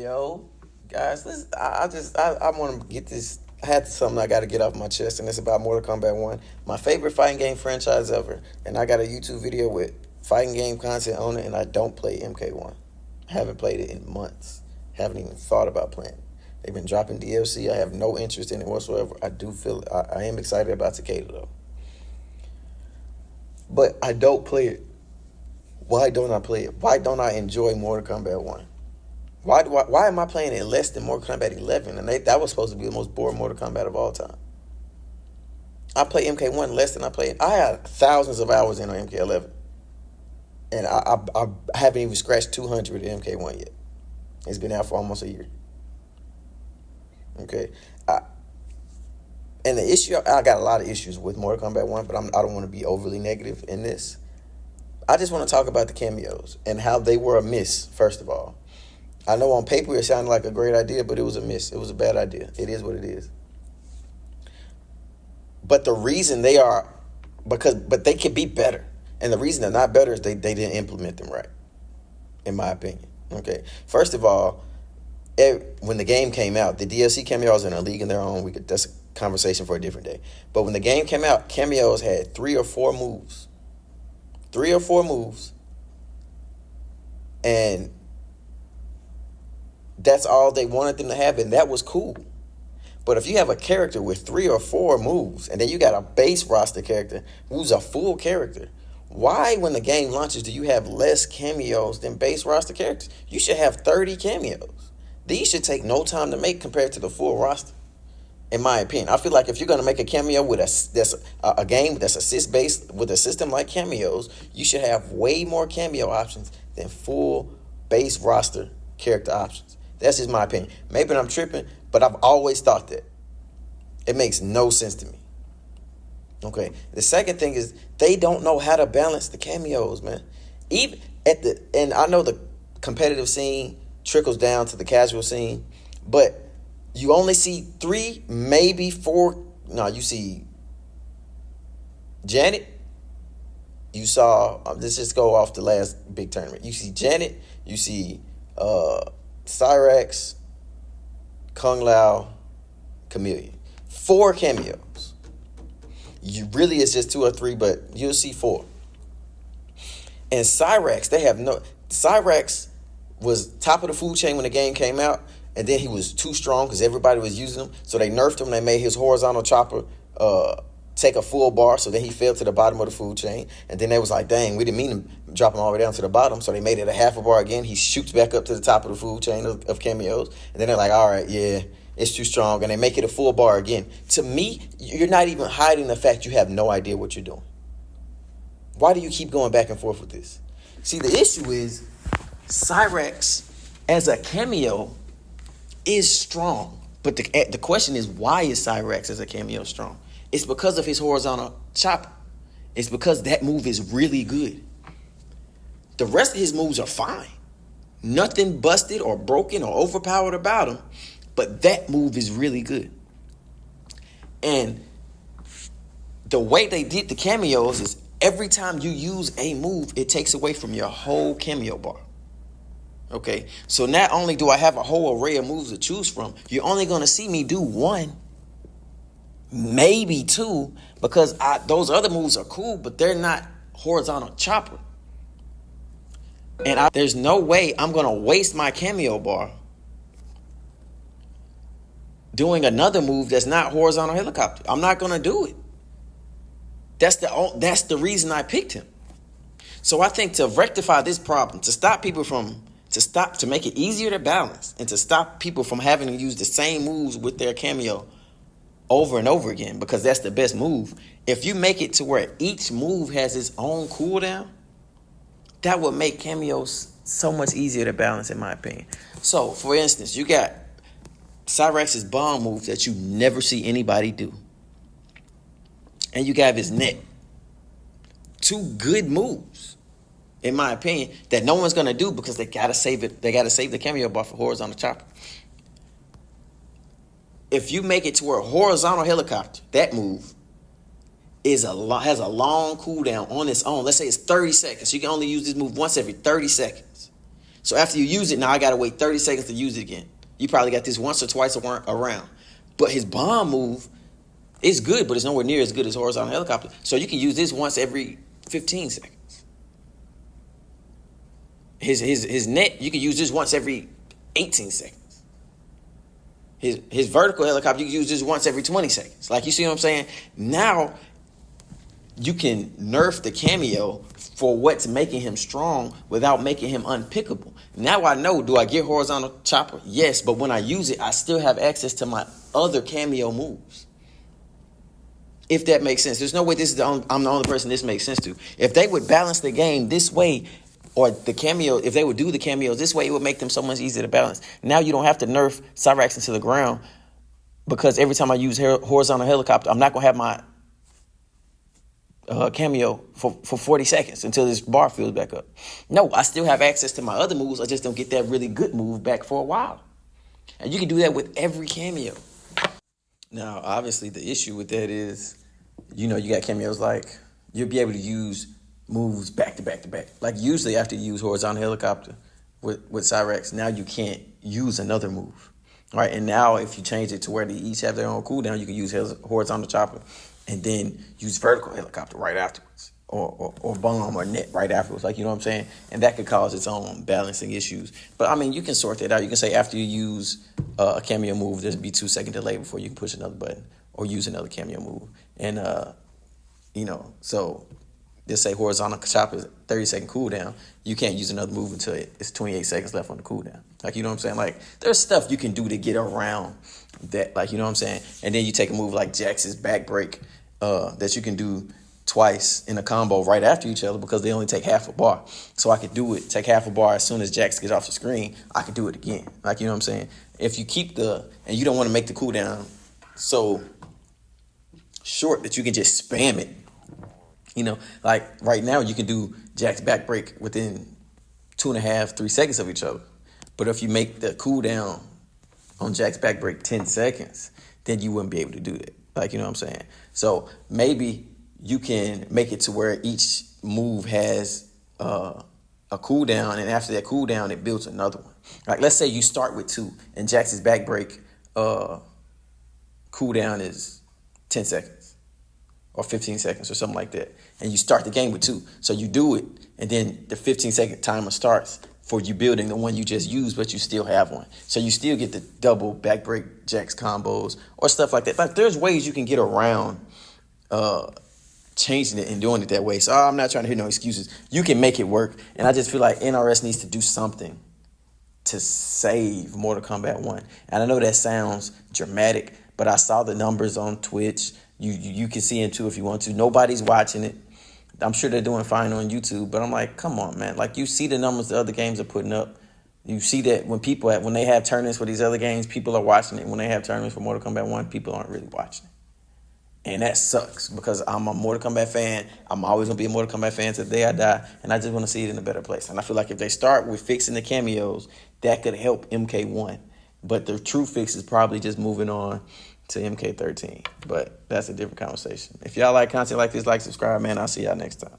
Yo, guys, listen, I want to get this. I had something I got to get off my chest, and it's about Mortal Kombat 1, my favorite fighting game franchise ever. And I got a YouTube video with fighting game content on it, and I don't play MK1. Haven't played it in months. Haven't even thought about playing it. They've been dropping DLC. I have no interest in it whatsoever. I am excited about Takeda, though. But I don't play it. Why don't I play it? Why don't I enjoy Mortal Kombat 1? Why am I playing it less than Mortal Kombat 11? And that was supposed to be the most boring Mortal Kombat of all time. I play MK1 less than I played. I had thousands of hours in on MK11. And I haven't even scratched 200 in MK1 yet. It's been out for almost a year. Okay. And the issue, I got a lot of issues with Mortal Kombat 1, but I don't want to be overly negative in this. I just want to talk about the cameos and how they were a miss, first of all. I know on paper it sounded like a great idea, but it was a miss. It was a bad idea. It is what it is. But the reason but they could be better. And the reason they're not better is they didn't implement them right, in my opinion. Okay. First of all, when the game came out, the DLC cameos are in a league in their own. That's a conversation for a different day. But when the game came out, cameos had 3 or 4 moves. 3 or 4 moves. And that's all they wanted them to have, and that was cool. But if you have a character with 3 or 4 moves, and then you got a base roster character who's a full character, why, when the game launches, do you have less cameos than base roster characters? You should have 30 cameos. These should take no time to make compared to the full roster, in my opinion. I feel like if you're going to make a cameo with a game that's assist-based with a system like cameos, you should have way more cameo options than full base roster character options. That's just my opinion. Maybe I'm tripping, but I've always thought that. It makes no sense to me. Okay. The second thing is they don't know how to balance the cameos, man. And I know the competitive scene trickles down to the casual scene, but you only see 3, maybe 4. No, you see Janet. You saw, let's just go off the last big tournament. You see Janet. You see Cyrax, Kung Lao, Chameleon. 4 cameos. You really, it's just 2 or 3, but you'll see 4. And Cyrax, Cyrax was top of the food chain when the game came out, and then he was too strong because everybody was using him, so they nerfed him. They made his horizontal chopper take a full bar, so then he fell to the bottom of the food chain. And then they was like, dang, we didn't mean to drop him all the way down to the bottom, so they made it a half a bar again. He shoots back up to the top of the food chain of cameos, and then they're like, all right, yeah, it's too strong, and they make it a full bar again. To me, you're not even hiding the fact you have no idea what you're doing. Why do you keep going back and forth with this? See, the issue is Cyrax as a cameo is strong, but the question is, why is Cyrax as a cameo strong? It's because of his horizontal chopper. It's because that move is really good. The rest of his moves are fine. Nothing busted or broken or overpowered about him, but that move is really good. And the way they did the cameos is every time you use a move, it takes away from your whole cameo bar. Okay, so not only do I have a whole array of moves to choose from, you're only going to see me do 1, maybe 2, because those other moves are cool, but they're not horizontal chopper. And there's no way I'm going to waste my cameo bar doing another move that's not horizontal helicopter. I'm not going to do it. That's the reason I picked him. So I think to rectify this problem, to make it easier to balance, and to stop people from having to use the same moves with their cameo over and over again, because that's the best move. If you make it to where each move has its own cooldown, that would make cameos so much easier to balance, in my opinion. So, for instance, you got Cyrax's bomb move that you never see anybody do. And you got his net. 2 good moves, in my opinion, that no one's gonna do because they gotta save it. They gotta save the cameo bar for horizontal chopper. If you make it to where horizontal helicopter, that move has a long cooldown on its own. Let's say it's 30 seconds. You can only use this move once every 30 seconds. So after you use it, now I got to wait 30 seconds to use it again. You probably got this once or twice around. But his bomb move is good, but it's nowhere near as good as horizontal helicopter. So you can use this once every 15 seconds. His net, you can use this once every 18 seconds. His vertical helicopter, you can use this once every 20 seconds. Like, you see what I'm saying? Now you can nerf the Kameo for what's making him strong without making him unpickable. Now I know, do I get horizontal chopper? Yes, but when I use it, I still have access to my other Kameo moves. If that makes sense. There's no way I'm the only person this makes sense to. If they would balance the game this way, or the Kameo, if they would do the Kameos this way, it would make them so much easier to balance. Now you don't have to nerf Cyrax into the ground, because every time I use horizontal helicopter, I'm not going to have my Kameo for 40 seconds until this bar fills back up. No, I still have access to my other moves. I just don't get that really good move back for a while. And you can do that with every Kameo. Now, obviously, the issue with that is, you got Kameos like, you'll be able to use moves back to back to back. Like, usually after you use horizontal helicopter with Cyrax, now you can't use another move. All right, and now if you change it to where they each have their own cooldown, you can use horizontal chopper and then use vertical helicopter right afterwards, or bomb or net right afterwards. Like, you know what I'm saying? And that could cause its own balancing issues. But I mean, you can sort that out. You can say after you use a Kameo move, there's be 2-second delay before you can push another button or use another Kameo move. And so just say horizontal chopper is 30-second cooldown. You can't use another move until it's 28 seconds left on the cooldown. Like, you know what I'm saying? Like, there's stuff you can do to get around that. Like, you know what I'm saying? And then you take a move like Jax's back break that you can do twice in a combo right after each other, because they only take half a bar. So I could do it, take half a bar as soon as Jax gets off the screen. I could do it again. Like, you know what I'm saying? If you keep and you don't want to make the cooldown so short that you can just spam it. Like right now you can do Jack's back break within 2.5, 3 seconds of each other. But if you make the cooldown on Jack's back break 10 seconds, then you wouldn't be able to do that. Like, you know what I'm saying? So maybe you can make it to where each move has a cooldown, and after that cooldown, it builds another one. Like, let's say you start with 2, and Jack's back break cooldown is 10 seconds or 15 seconds or something like that. And you start the game with 2. So you do it, and then the 15-second timer starts for you building the one you just used, but you still have one. So you still get the double back break Jax combos or stuff like that. Like, there's ways you can get around changing it and doing it that way. So I'm not trying to hear no excuses. You can make it work. And I just feel like NRS needs to do something to save Mortal Kombat 1. And I know that sounds dramatic, but I saw the numbers on Twitch. You can see them too if you want to. Nobody's watching it. I'm sure they're doing fine on YouTube, but I'm like, come on, man. Like, you see the numbers the other games are putting up. You see that when they have tournaments for these other games, people are watching it. When they have tournaments for Mortal Kombat 1, people aren't really watching it. And that sucks, because I'm a Mortal Kombat fan. I'm always going to be a Mortal Kombat fan till the day I die, and I just want to see it in a better place. And I feel like if they start with fixing the Kameos, that could help MK1. But the true fix is probably just moving on to MK13. But that's a different conversation. If y'all like content like this, like, subscribe, man. I'll see y'all next time.